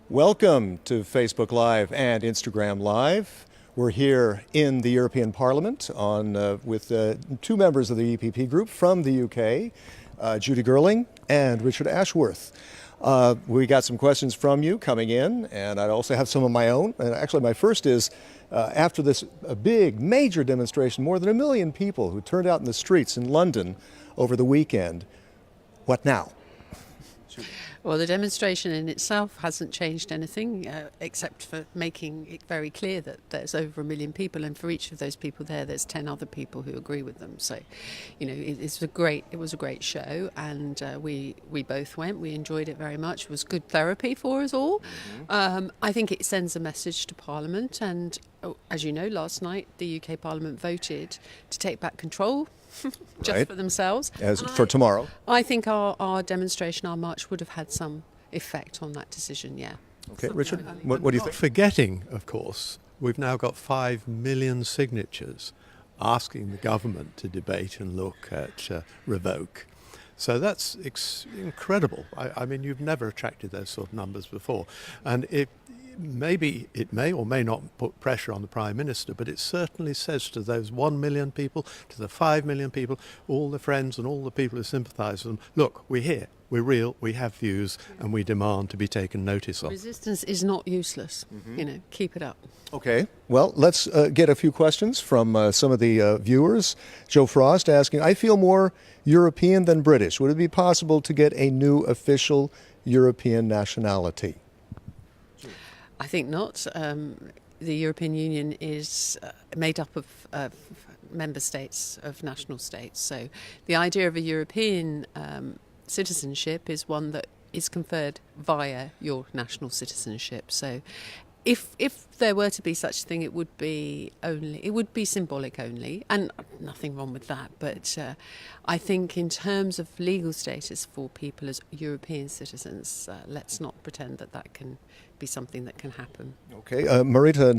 Welcome to Facebook Live and Instagram Live. We're here in the European Parliament with two members of the EPP group from the UK, Judy Girling and Richard Ashworth. We got some questions from you coming in, and I also have some of my own. And actually, my first is, after this big, major demonstration, more than 1 million people who turned out in the streets in London over the weekend, what now? Well, the demonstration in itself hasn't changed anything, except for making it very clear that there's over 1 million people, and for each of those people there's 10 other people who agree with them. So, it was a great show, and we both went. We enjoyed it very much. It was good therapy for us all. Mm-hmm. I think it sends a message to Parliament, and as you know, last night the UK Parliament voted to take back control. Just for themselves. Tomorrow. I think our demonstration, our march, would have had some effect on that decision, yeah. Okay, Richard, what do you think? Forgetting, of course, we've now got 5 million signatures asking the government to debate and look at revoke. So that's incredible. I mean, you've never attracted those sort of numbers before. And maybe it may or may not put pressure on the Prime Minister, but it certainly says to those 1 million people, to the 5 million people, all the friends and all the people who sympathise with them, look, we're here, we're real, we have views, and we demand to be taken notice of. Resistance is not useless. Mm-hmm. Keep it up. Okay, well, let's get a few questions from some of the viewers. Joe Frost asking, I feel more European than British. Would it be possible to get a new official European nationality? I think not. The European Union is made up of member states, of national states. So the idea of a European citizenship is one that is conferred via your national citizenship. So if there were to be such a thing, it would be symbolic only, and nothing wrong with that. But I think in terms of legal status for people as European citizens, let's not pretend that can be something that can happen. Okay, Marita,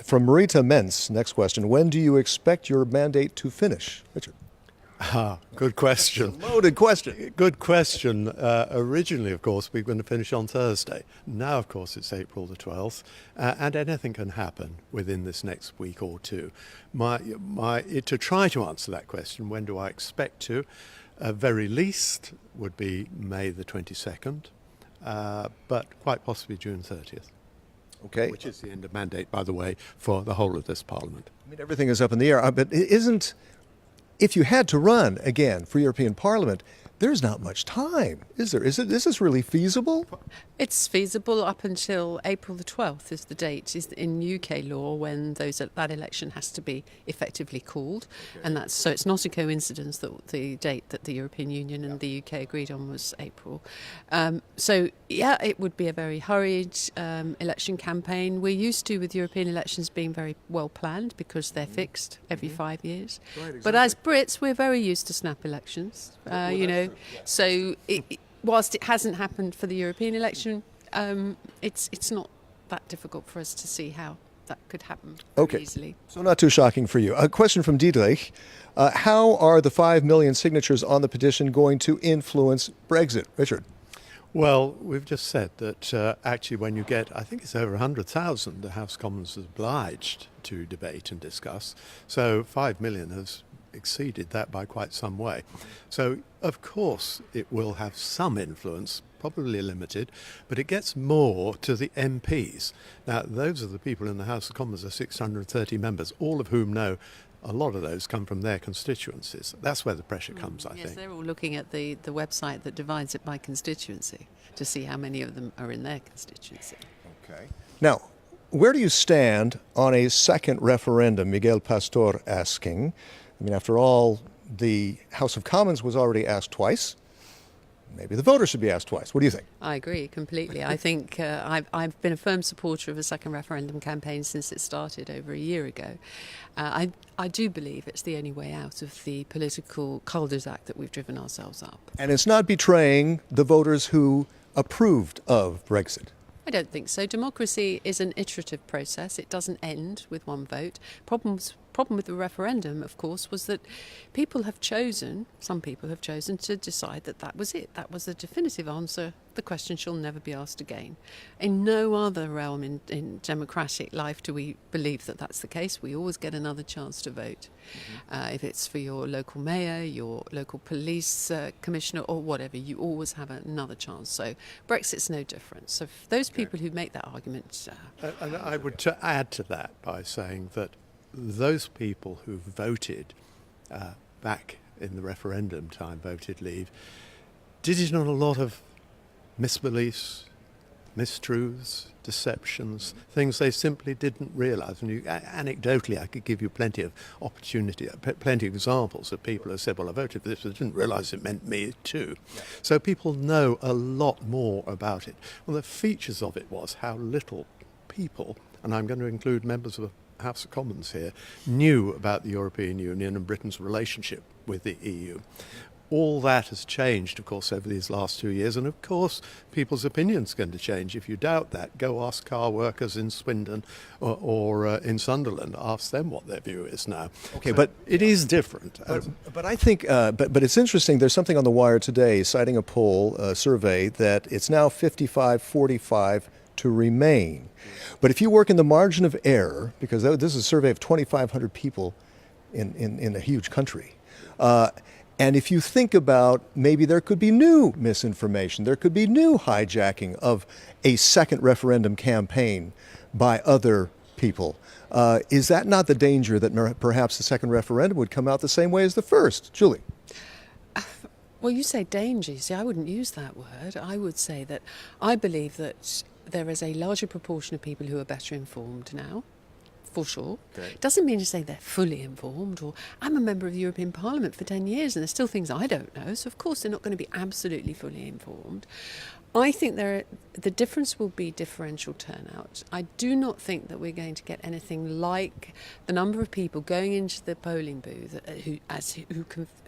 from Marita Mentz, next question. When do you expect your mandate to finish? Richard. Good question. Loaded question. Good question. Originally, of course, we were going to finish on Thursday. Now, of course, it's April the 12th, and anything can happen within this next week or two. To try to answer that question, when do I expect to? Very least would be May the 22nd, but quite possibly June 30th. Okay. Which is the end of mandate, by the way, for the whole of this Parliament. I mean, everything is up in the air, but if you had to run again for European Parliament, there's not much time, is there? Is this really feasible? It's feasible up until April the 12th is the date, is in UK law when that election has to be effectively called. Okay. And so it's not a coincidence that the date that the European Union and the UK agreed on was April. So, it would be a very hurried election campaign. We're used to, with European elections, being very well planned because they're fixed every 5 years. Right, exactly. But as Brits, we're very used to snap elections, So whilst it hasn't happened for the European election, it's not that difficult for us to see how that could happen easily. So not too shocking for you. A question from Diederich. How are the 5 million signatures on the petition going to influence Brexit? Richard. Well, we've just said that actually when you get, I think it's over 100,000, the House of Commons is obliged to debate and discuss. So 5 million has exceeded that by quite some way. So, of course, it will have some influence, probably limited, but it gets more to the MPs. Now, those are the people in the House of Commons, are 630 members, all of whom know a lot of those come from their constituencies. That's where the pressure comes, I think. Yes, they're all looking at the website that divides it by constituency to see how many of them are in their constituency. Okay. Now, where do you stand on a second referendum, Miguel Pastor asking? I mean, after all, the House of Commons was already asked twice. Maybe the voters should be asked twice. What do you think? I agree completely. I think I've been a firm supporter of a second referendum campaign since it started over a year ago. I do believe it's the only way out of the political cul-de-sac that we've driven ourselves up. And it's not betraying the voters who approved of Brexit. I don't think so. Democracy is an iterative process. It doesn't end with one vote. Problems problem with the referendum, of course, was that some people have chosen to decide that that was it. That was the definitive answer. The question shall never be asked again. In no other realm in democratic life do we believe that that's the case. We always get another chance to vote. If it's for your local mayor, your local police commissioner or whatever, you always have another chance. So Brexit's no different. So for those people who make that argument... And I would add to that by saying that those people who voted back in the referendum time, voted leave, did it on a lot of misbeliefs, mistruths, deceptions, things they simply didn't realise. And anecdotally, I could give you plenty of examples of people who said, well, I voted for this, but I didn't realise it meant me too. Yeah. So people know a lot more about it. Well, the features of it was how little people, and I'm going to include members of the House of Commons here, knew about the European Union and Britain's relationship with the EU. All that has changed, of course, over these last 2 years, and of course people's opinions are going to change. If you doubt that, go ask car workers in Swindon or in Sunderland. Ask them what their view is now. Okay, so but it is different. But I think, but it's interesting. There's something on the wire today, citing a poll, a survey, that it's now 55-45 to remain. But if you work in the margin of error, because this is a survey of 2,500 people in a huge country. And if you think about maybe there could be new misinformation, there could be new hijacking of a second referendum campaign by other people, is that not the danger that perhaps the second referendum would come out the same way as the first? Julie? Well, you say danger. You see, I wouldn't use that word. I would say that I believe that there is a larger proportion of people who are better informed now. For sure. Okay. Doesn't mean to say they're fully informed, or I'm a member of the European Parliament for 10 years and there's still things I don't know, so of course they're not going to be absolutely fully informed. I think the difference will be differential turnout. I do not think that we're going to get anything like the number of people going into the polling booth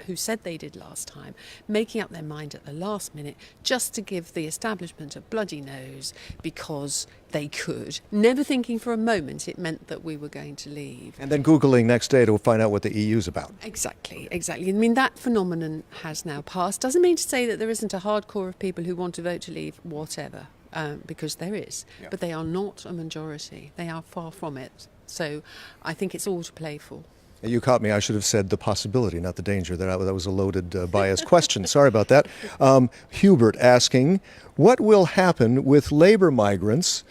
who said they did last time, making up their mind at the last minute just to give the establishment a bloody nose because they could, never thinking for a moment it meant that we were going to leave. And then Googling next day to find out what the EU's about. Exactly. I mean, that phenomenon has now passed. Doesn't mean to say that there isn't a hardcore of people who want to vote to leave, whatever, because there is. Yeah. But they are not a majority. They are far from it. So I think it's all to play for. You caught me. I should have said the possibility, not the danger. That was a loaded, biased question. Sorry about that. Hubert asking, what will happen with labor migrants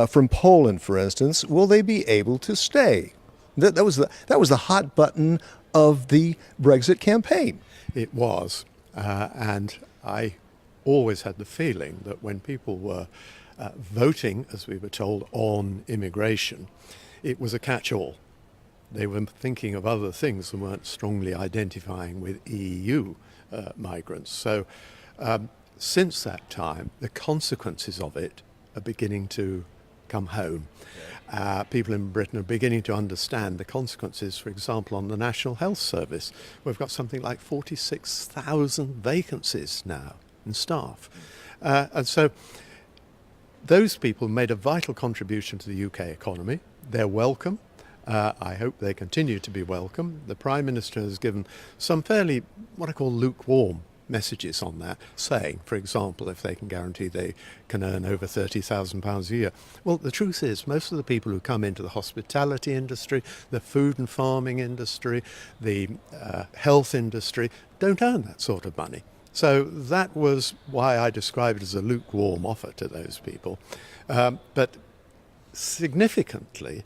from Poland, for instance? Will they be able to stay? That was the hot button of the Brexit campaign. It was, and I always had the feeling that when people were voting, as we were told, on immigration, it was a catch-all. They were thinking of other things and weren't strongly identifying with EU migrants. So since that time, the consequences of it are beginning to come home. People in Britain are beginning to understand the consequences, for example, on the National Health Service. We've got something like 46,000 vacancies now in staff. And so those people made a vital contribution to the UK economy. They're welcome. I hope they continue to be welcome. The Prime Minister has given some fairly, what I call lukewarm messages on that, saying, for example, if they can guarantee they can earn over £30,000 a year. Well, the truth is, most of the people who come into the hospitality industry, the food and farming industry, the health industry, don't earn that sort of money. So that was why I described it as a lukewarm offer to those people. But significantly,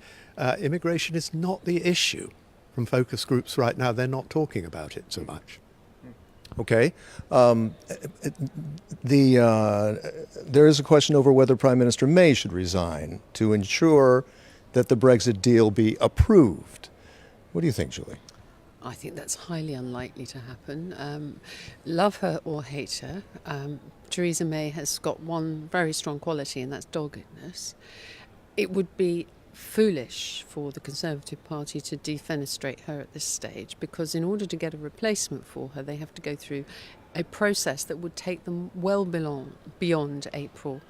immigration is not the issue. From focus groups right now, they're not talking about it so much. Okay. There is a question over whether Prime Minister May should resign to ensure that the Brexit deal be approved. What do you think, Julie? I think that's highly unlikely to happen. Love her or hate her, Theresa May has got one very strong quality, and that's doggedness. It would be foolish for the Conservative Party to defenestrate her at this stage, because in order to get a replacement for her, they have to go through a process that would take them well beyond April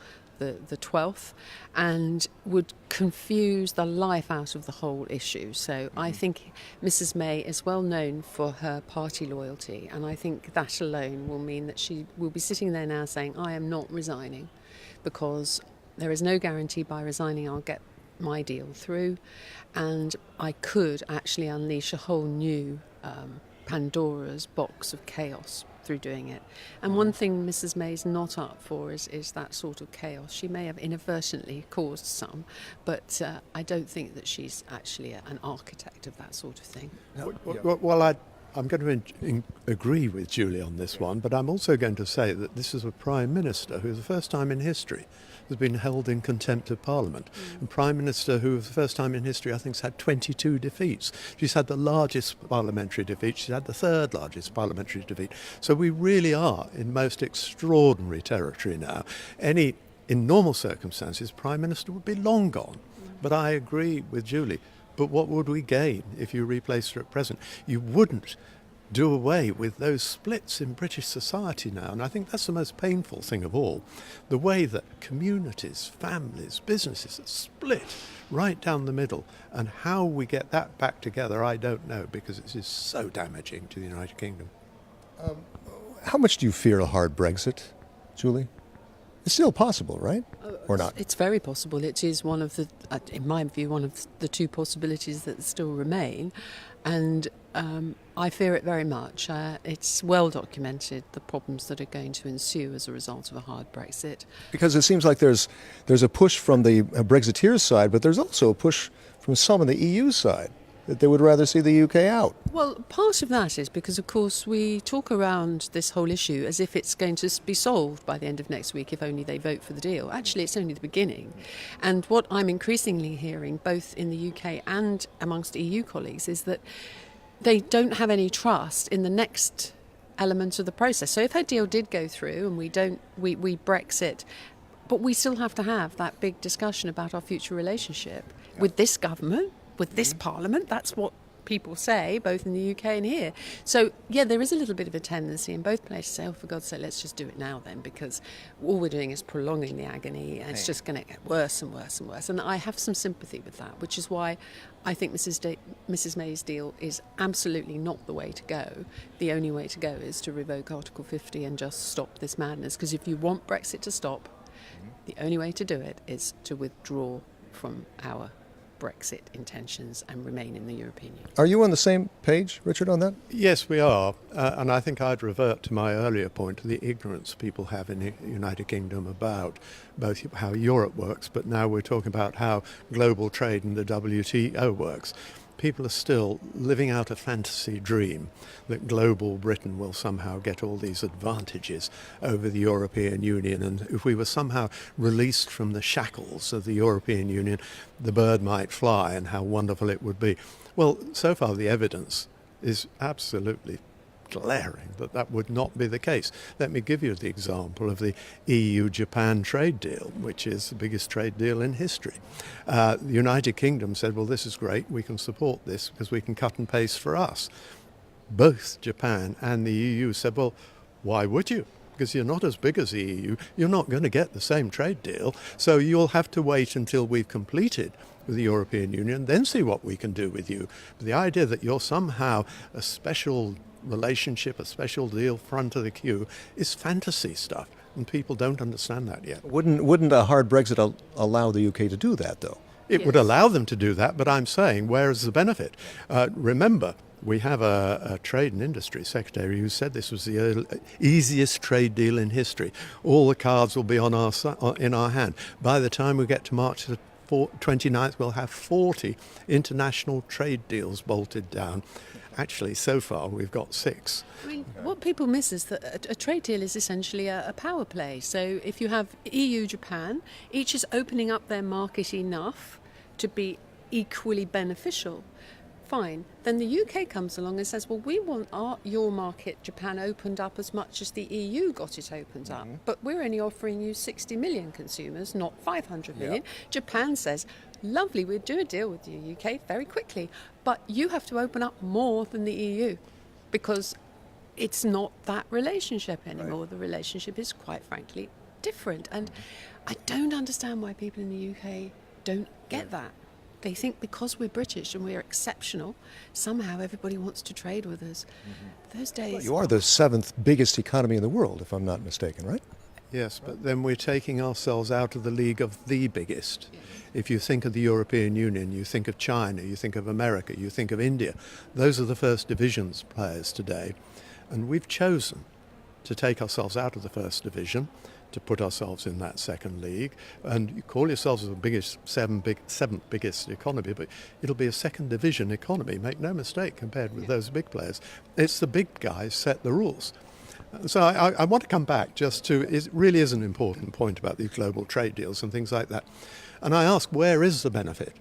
the 12th, and would confuse the life out of the whole issue. So I think Mrs May is well known for her party loyalty, and I think that alone will mean that she will be sitting there now saying, I am not resigning, because there is no guarantee by resigning I'll get my deal through, and I could actually unleash a whole new Pandora's box of chaos through doing it. And one thing Mrs May's not up for is that sort of chaos. She may have inadvertently caused some, but I don't think that she's actually an architect of that sort of thing. Well, I'm going to agree with Julie on this one, but I'm also going to say that this is a Prime Minister who, the first time in history, has been held in contempt of Parliament. And Prime Minister who, for the first time in history, I think has had 22 defeats. She's had the largest parliamentary defeat. She's had the third largest parliamentary defeat. So we really are in most extraordinary territory now. In normal circumstances, Prime Minister would be long gone. But I agree with Julie. But what would we gain if you replaced her at present? You wouldn't do away with those splits in British society now. And I think that's the most painful thing of all. The way that communities, families, businesses are split right down the middle. And how we get that back together, I don't know, because it is so damaging to the United Kingdom. How much do you fear a hard Brexit, Julie? It's still possible, right? Or not? It's very possible. It is one of the, in my view, one of the two possibilities that still remain. And I fear it very much. It's well documented, the problems that are going to ensue as a result of a hard Brexit. Because it seems like there's a push from the Brexiteers' side, but there's also a push from some on the EU side that they would rather see the UK out. Well, part of that is because, of course, we talk around this whole issue as if it's going to be solved by the end of next week if only they vote for the deal. Actually, it's only the beginning. And what I'm increasingly hearing, both in the UK and amongst EU colleagues, is that they don't have any trust in the next element of the process. So if her deal did go through and we Brexit, but we still have to have that big discussion about our future relationship with this government, with this Parliament. That's what people say, both in the UK and here. So, yeah, there is a little bit of a tendency in both places to say, oh, for God's sake, let's just do it now then, because all we're doing is prolonging the agony, and it's just going to get worse and worse and worse. And I have some sympathy with that, which is why I think Mrs May's deal is absolutely not the way to go. The only way to go is to revoke Article 50 and just stop this madness, because if you want Brexit to stop, the only way to do it is to withdraw from our Brexit intentions and remain in the European Union. Are you on the same page, Richard, on that? Yes, we are. And I think I'd revert to my earlier point, to the ignorance people have in the United Kingdom about both how Europe works, but now we're talking about how global trade and the WTO works. People are still living out a fantasy dream that global Britain will somehow get all these advantages over the European Union, and if we were somehow released from the shackles of the European Union, the bird might fly, and how wonderful it would be. Well, so far the evidence is absolutely glaring that would not be the case. Let me give you the example of the EU-Japan trade deal, which is the biggest trade deal in history. The United Kingdom said, well, this is great, we can support this because we can cut and paste for us. Both Japan and the EU said, well, why would you? Because you're not as big as the EU, you're not going to get the same trade deal, so you'll have to wait until we've completed with the European Union, then see what we can do with you. But the idea that you're somehow a special relationship, a special deal, front of the queue, is fantasy stuff, and people don't understand that yet. Wouldn't a hard Brexit allow the UK to do that, though? It would allow them to do that, but I'm saying, where is the benefit? Remember, we have a trade and industry secretary who said this was the easiest trade deal in history. All the cards will be in our hand. By the time we get to March the 29th, we'll have 40 international trade deals bolted down. Actually, so far, we've got 6. I mean, what people miss is that a trade deal is essentially a power play. So if you have EU, Japan, each is opening up their market enough to be equally beneficial, fine. Then the UK comes along and says, well, we want your market, Japan, opened up as much as the EU got it opened up. But we're only offering you 60 million consumers, not 500 million. Yeah. Japan says, lovely, we'll do a deal with you, UK, very quickly. But you have to open up more than the EU, because it's not that relationship anymore. Right. The relationship is, quite frankly, different. And I don't understand why people in the UK don't get that. They think because we're British and we're exceptional, somehow everybody wants to trade with us. Those days... Well, you are the 7th biggest economy in the world, if I'm not mistaken, right? Yes, but then we're taking ourselves out of the league of the biggest. If you think of the European Union, you think of China, you think of America, you think of India. Those are the first divisions players today. And we've chosen to take ourselves out of the first division, to put ourselves in that second league. And you call yourselves the biggest, seventh biggest economy, but it'll be a second division economy, make no mistake, compared with those big players. It's the big guys set the rules. So I want to come back just to, it really is an important point about these global trade deals and things like that. And I ask, where is the benefit?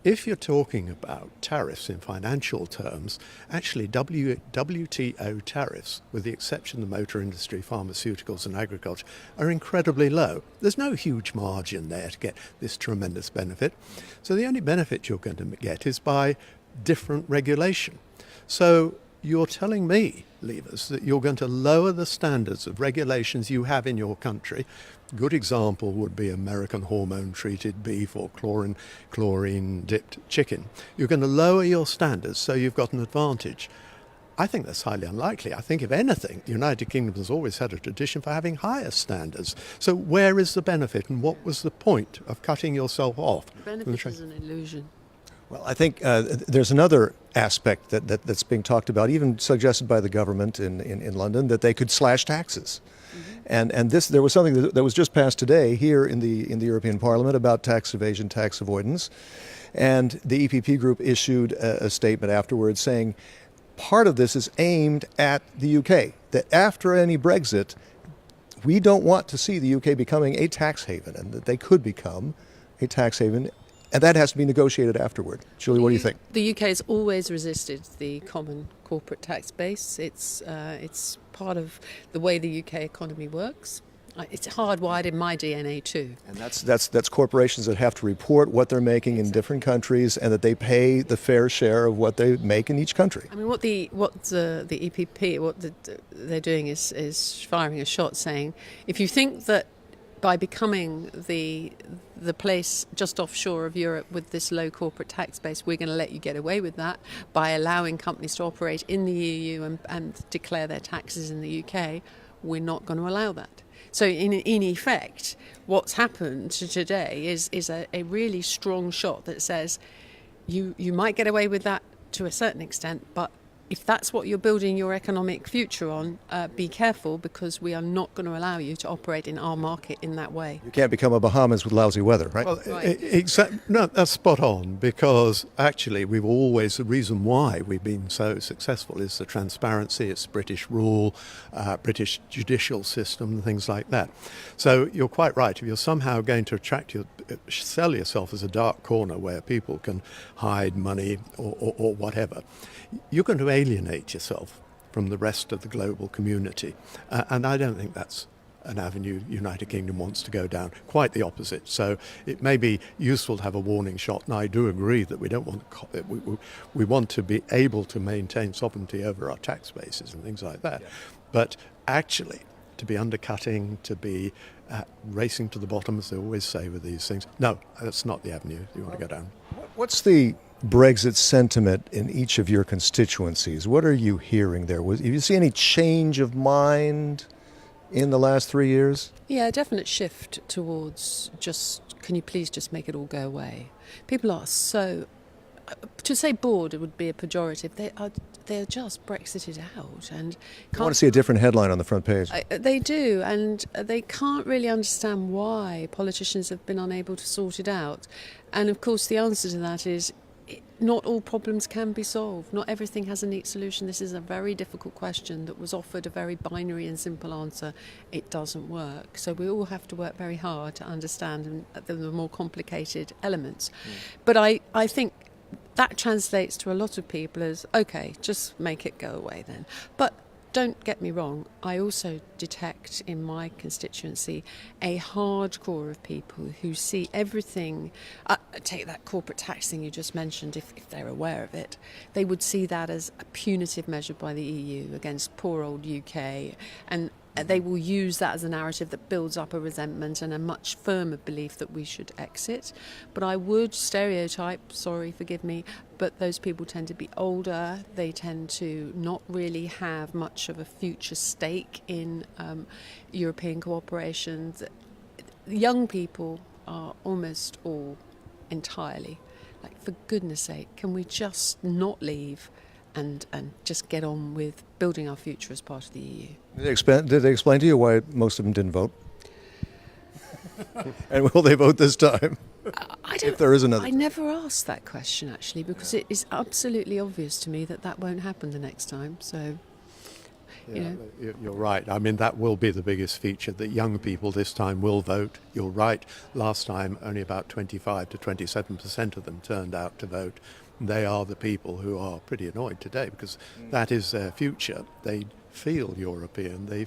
If you're talking about tariffs in financial terms, actually WTO tariffs, with the exception of the motor industry, pharmaceuticals and agriculture, are incredibly low. There's no huge margin there to get this tremendous benefit. So the only benefit you're going to get is by different regulation. So you're telling me, Levers, that you're going to lower the standards of regulations you have in your country. Good example would be American hormone-treated beef or chlorine-dipped chicken. You're going to lower your standards so you've got an advantage. I think that's highly unlikely. I think, if anything, the United Kingdom has always had a tradition for having higher standards. So where is the benefit, and what was the point of cutting yourself off? The benefit is an illusion. Well, I think there's another aspect that's being talked about, even suggested by the government in London, that they could slash taxes. And there was something that was just passed today here in the European Parliament about tax evasion, tax avoidance. And the EPP group issued a statement afterwards saying part of this is aimed at the UK, that after any Brexit, we don't want to see the UK becoming a tax haven, and that they could become a tax haven. And that has to be negotiated afterward. Julie, what do you think? The UK has always resisted the common corporate tax base. It's part of the way the UK economy works. It's hardwired in my DNA too. And that's corporations that have to report what they're making in different countries, and that they pay the fair share of what they make in each country. I mean, what the EPP, they're doing is firing a shot, saying if you think that by becoming the place just offshore of Europe with this low corporate tax base, we're going to let you get away with that by allowing companies to operate in the EU and declare their taxes in the UK, we're not going to allow that. So in effect, what's happened today is a really strong shot that says you might get away with that to a certain extent, but if that's what you're building your economic future on, be careful, because we are not going to allow you to operate in our market in that way. You can't become a Bahamas with lousy weather, right? Well, Right. No, that's spot on, because actually the reason why we've been so successful is the transparency, it's British rule, British judicial system and things like that. So you're quite right. If you're somehow going to sell yourself as a dark corner where people can hide money or whatever, you're going to alienate yourself from the rest of the global community. And I don't think that's an avenue United Kingdom wants to go down. Quite the opposite. So it may be useful to have a warning shot, and I do agree that we don't want we want to be able to maintain sovereignty over our tax bases and things like that. Yeah. But actually, to be undercutting, to be racing to the bottom, as they always say with these things, no, that's not the avenue you want to go down. What's the Brexit sentiment in each of your constituencies? What are you hearing there? Do you see any change of mind in the last 3 years? Yeah, a definite shift towards can you please just make it all go away? People are so, to say bored, it would be a pejorative. They're just Brexited out, and I want to see a different headline on the front page. They do, and they can't really understand why politicians have been unable to sort it out. And of course, the answer to that is not all problems can be solved. Not everything has a neat solution. This is a very difficult question that was offered a very binary and simple answer. It doesn't work. So we all have to work very hard to understand the more complicated elements. But I think that translates to a lot of people as, okay, just make it go away then. But don't get me wrong, I also detect in my constituency a hardcore of people who see everything, take that corporate tax thing you just mentioned, if they're aware of it, they would see that as a punitive measure by the EU against poor old UK, and they will use that as a narrative that builds up a resentment and a much firmer belief that we should exit. But I would stereotype, sorry, forgive me, but those people tend to be older. They tend to not really have much of a future stake in European cooperation. Young people are almost all entirely like, for goodness sake, can we just not leave and just get on with building our future as part of the EU? Did they explain to you why most of them didn't vote? And will they vote this time? I don't, if there is another. I never asked that question, actually, because it is absolutely obvious to me that that won't happen the next time. So, you know. You're right. I mean, that will be the biggest feature, that young people this time will vote. You're right. Last time, only about 25 to 27% of them turned out to vote. They are the people who are pretty annoyed today because that is their future. They feel European. They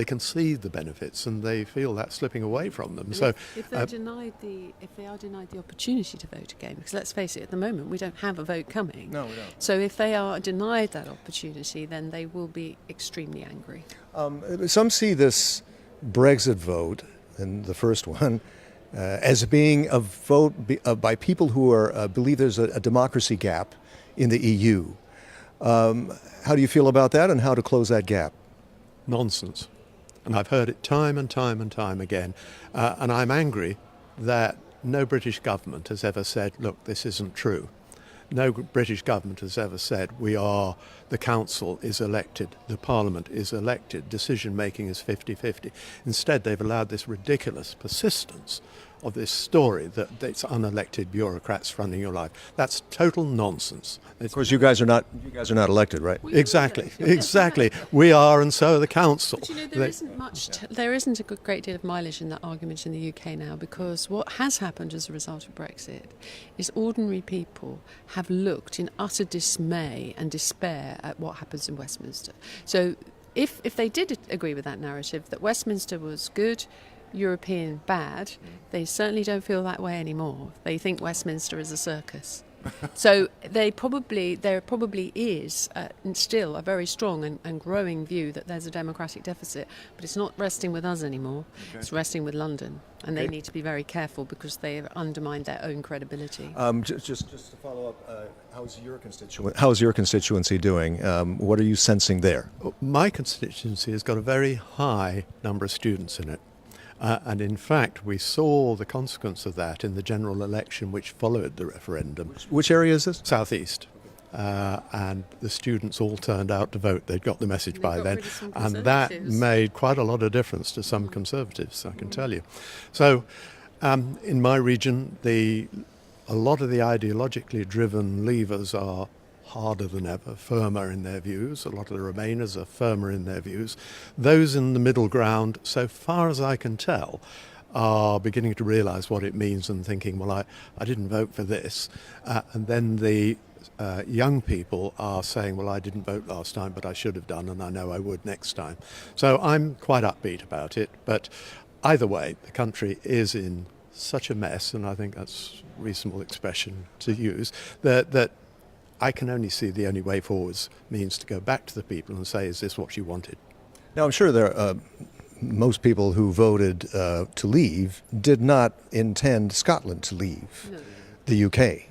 can see the benefits, and they feel that slipping away from them. So, if they are denied the opportunity to vote again, because let's face it, at the moment we don't have a vote coming. No, we don't. So if they are denied that opportunity, then they will be extremely angry. Some see this Brexit vote, and the first one, as being a vote by people who are believe there's a democracy gap in the EU. How do you feel about that, and how to close that gap? Nonsense. And I've heard it time and time and time again. And I'm angry that no British government has ever said, look, this isn't true. No British government has ever said the council is elected, the parliament is elected, decision making is 50-50. Instead, they've allowed this ridiculous persistence of this story that it's unelected bureaucrats running your life. That's total nonsense. Of course, you guys are not elected, right? Exactly. We are, and so are the council. But you know, there isn't a great deal of mileage in that argument in the UK now, because what has happened as a result of Brexit is ordinary people have looked in utter dismay and despair at what happens in Westminster. So if they did agree with that narrative that Westminster was good, European bad, they certainly don't feel that way anymore. They think Westminster is a circus. So there probably is still a very strong and growing view that there's a democratic deficit, but it's not resting with us anymore. Okay. It's resting with London, and they need to be very careful because they have undermined their own credibility. Just to follow up, how's your constituency doing? What are you sensing there? My constituency has got a very high number of students in it. And in fact, we saw the consequence of that in the general election which followed the referendum. Which area is this? Southeast. And the students all turned out to vote. They'd got the message by then. And that made quite a lot of difference to some Conservatives, I can tell you. So in my region, a lot of the ideologically driven Leavers are harder than ever, firmer in their views. A lot of the Remainers are firmer in their views. Those in the middle ground, so far as I can tell, are beginning to realise what it means and thinking, well, I didn't vote for this. And then the young people are saying, well, I didn't vote last time, but I should have done, and I know I would next time. So I'm quite upbeat about it. But either way, the country is in such a mess, and I think that's a reasonable expression to use, that I can only see the only way forward means to go back to the people and say, is this what you wanted? Now, I'm sure most people who voted to leave did not intend Scotland to leave the UK.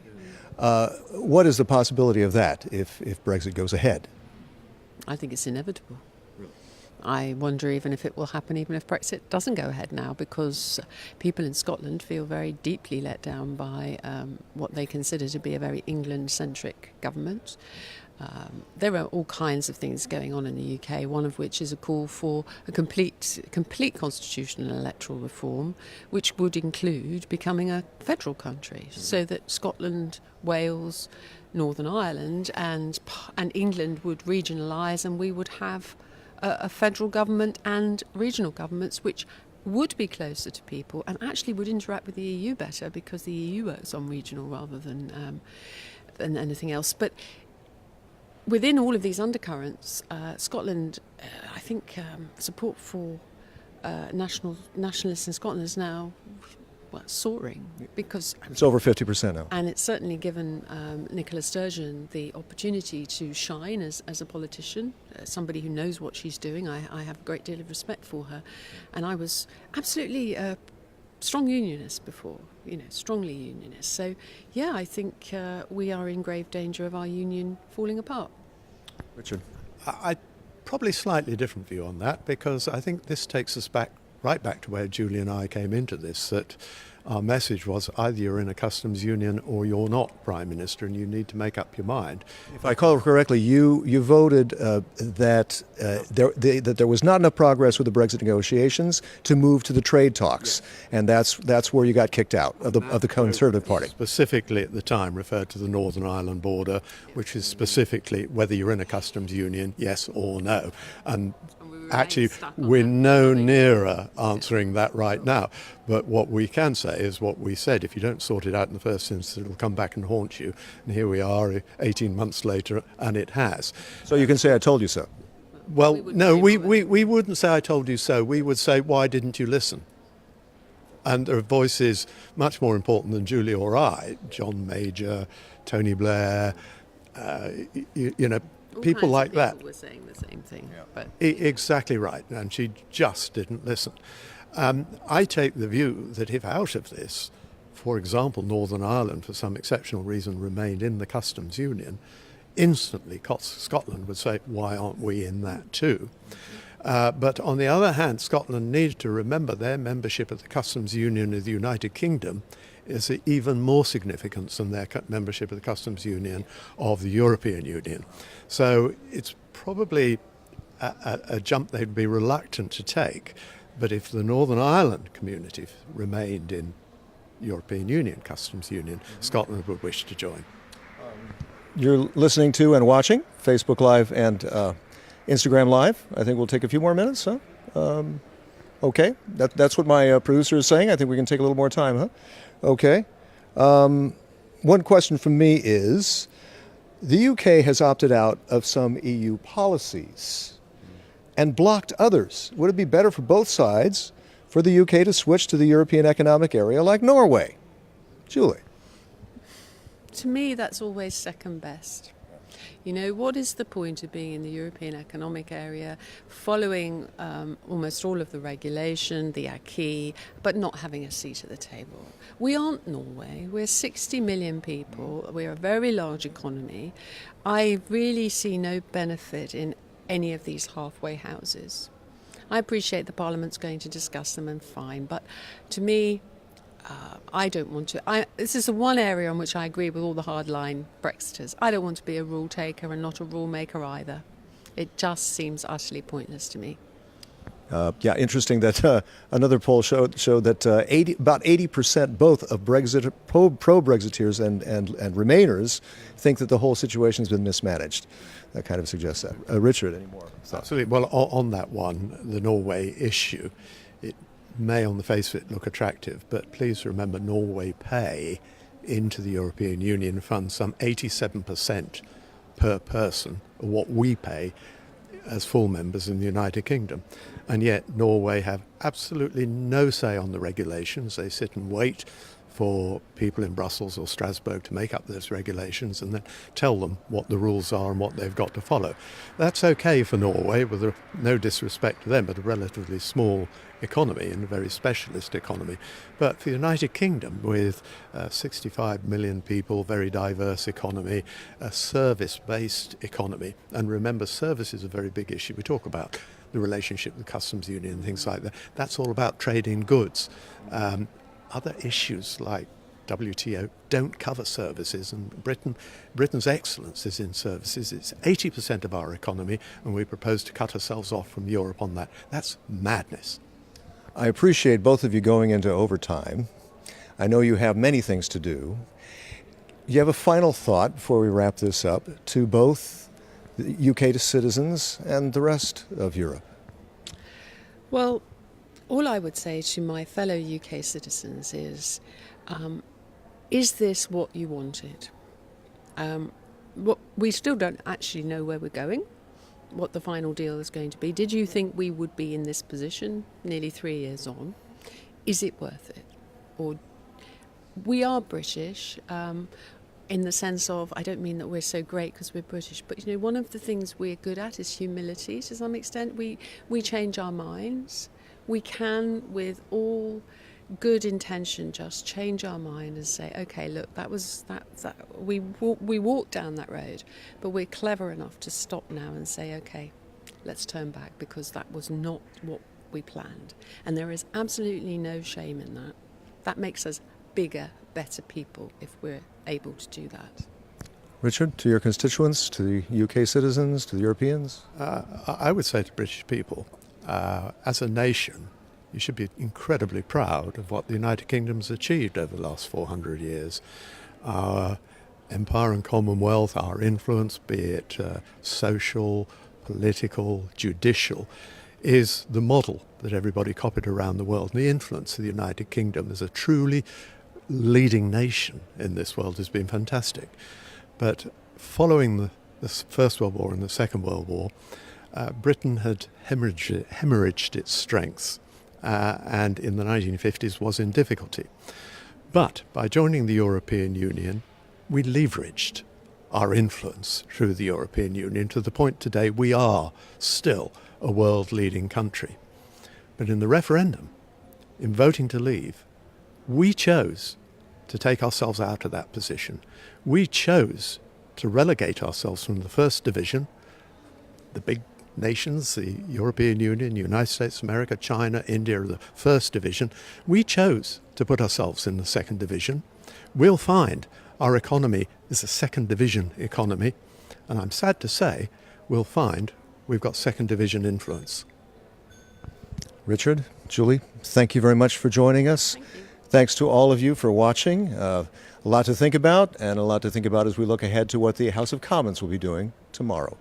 What is the possibility of that if Brexit goes ahead? I think it's inevitable. I wonder even if it will happen even if Brexit doesn't go ahead now, because people in Scotland feel very deeply let down by what they consider to be a very England-centric government. There are all kinds of things going on in the UK, one of which is a call for a complete constitutional and electoral reform, which would include becoming a federal country, so that Scotland, Wales, Northern Ireland and England would regionalise, and we would have a federal government and regional governments which would be closer to people and actually would interact with the EU better, because the EU works on regional rather than anything else. But within all of these undercurrents, Scotland, I think support for nationalists in Scotland is now soaring, because It's over 50% now. and it's certainly given Nicola Sturgeon the opportunity to shine as a politician, somebody who knows what she's doing. I have a great deal of respect for her, and I was absolutely a strong unionist before, strongly unionist. So, yeah, I think we are in grave danger of our union falling apart. Richard. I probably slightly different view on that, because I think this takes us right back to where Julie and I came into this, that our message was either you're in a customs union or you're not Prime Minister, and you need to make up your mind. If I call it correctly, you voted that there was not enough progress with the Brexit negotiations to move to the trade talks, and that's where you got kicked out of the Conservative Party. Specifically at the time referred to the Northern Ireland border, which is specifically whether you're in a customs union, yes or no. And actually, we're no nearer answering that right now. But what we can say is what we said. If you don't sort it out in the first instance, it'll come back and haunt you. And here we are 18 months later, and it has. So you can say, I told you so. Well, no, we wouldn't say I told you so. We would say, why didn't you listen? And there are voices much more important than Julie or I, John Major, Tony Blair, people like that. People were saying the same thing. Yeah. But Exactly right, and she just didn't listen. I take the view that if out of this, for example, Northern Ireland, for some exceptional reason, remained in the customs union, instantly Scotland would say, why aren't we in that too? But on the other hand, Scotland needs to remember their membership of the customs union of the United Kingdom is even more significant than their membership of the customs union of the European Union. So it's probably a jump they'd be reluctant to take. But if the Northern Ireland community remained in European Union, customs union, Scotland would wish to join. You're listening to and watching Facebook Live and Instagram Live. I think we'll take a few more minutes, huh? Okay, that's what my producer is saying. I think we can take a little more time, huh? Okay. One question from me is, the UK has opted out of some EU policies and blocked others. Would it be better for both sides for the UK to switch to the European Economic Area like Norway? Julie. to me, that's always second best. What is the point of being in the European Economic Area, following almost all of the regulation, the acquis, but not having a seat at the table? We aren't Norway. We're 60 million people. We're a very large economy. I really see no benefit in any of these halfway houses. I appreciate the Parliament's going to discuss them, and fine, but to me, I don't want to. This is the one area on which I agree with all the hardline Brexiters. I don't want to be a rule taker and not a rule maker either. It just seems utterly pointless to me. Interesting that another poll showed that about 80% both of pro-Brexiteers and Remainers think that the whole situation has been mismanaged. That kind of suggests that. Richard, any more thoughts? Absolutely. Well, on that one, the Norway issue, it may on the face of it look attractive, but please remember Norway pay into the European Union fund some 87% per person of what we pay as full members in the United Kingdom. And yet Norway have absolutely no say on the regulations. They sit and wait for people in Brussels or Strasbourg to make up those regulations and then tell them what the rules are and what they've got to follow. That's okay for Norway, with no disrespect to them, but a relatively small economy and a very specialist economy. But for the United Kingdom, with 65 million people, very diverse economy, a service-based economy, and remember, service is a very big issue. We talk about the relationship with the customs union and things like that. That's all about trade in goods. Other issues like WTO don't cover services, and Britain's excellence is in services. It's 80% of our economy, and we propose to cut ourselves off from Europe on that. That's madness. I appreciate both of you going into overtime. I know you have many things to do. You have a final thought before we wrap this up to both the UK citizens and the rest of Europe? Well, all I would say to my fellow UK citizens is this what you wanted? We still don't actually know where we're going, what the final deal is going to be. Did you think we would be in this position nearly 3 years on? Is it worth it? or we are British. In the sense of, I don't mean that we're so great because we're British, but one of the things we're good at is humility to some extent. We change our minds. We can, with all good intention, just change our mind and say, okay, look, we walked down that road, but we're clever enough to stop now and say, okay, let's turn back, because that was not what we planned. And there is absolutely no shame in that. That makes us bigger, better people if we're able to do that. Richard, to your constituents, to the UK citizens, to the Europeans? I would say to British people, as a nation, you should be incredibly proud of what the United Kingdom's achieved over the last 400 years. Our empire and Commonwealth, our influence, be it social, political, judicial, is the model that everybody copied around the world. And the influence of the United Kingdom as a truly leading nation in this world has been fantastic. But following the First World War and the Second World War, Britain had hemorrhaged its strength and in the 1950s was in difficulty. But by joining the European Union, we leveraged our influence through the European Union to the point today we are still a world-leading country. But in the referendum, in voting to leave, we chose to take ourselves out of that position. We chose to relegate ourselves from the first division, the big nations, the European Union, United States of America, China, India, the first division. We chose to put ourselves in the second division. We'll find our economy is a second division economy, and I'm sad to say we'll find we've got second division influence. Richard, Julie, thank you very much for joining us. Thank you. Thanks to all of you for watching. A lot to think about, and a lot to think about as we look ahead to what the House of Commons will be doing tomorrow.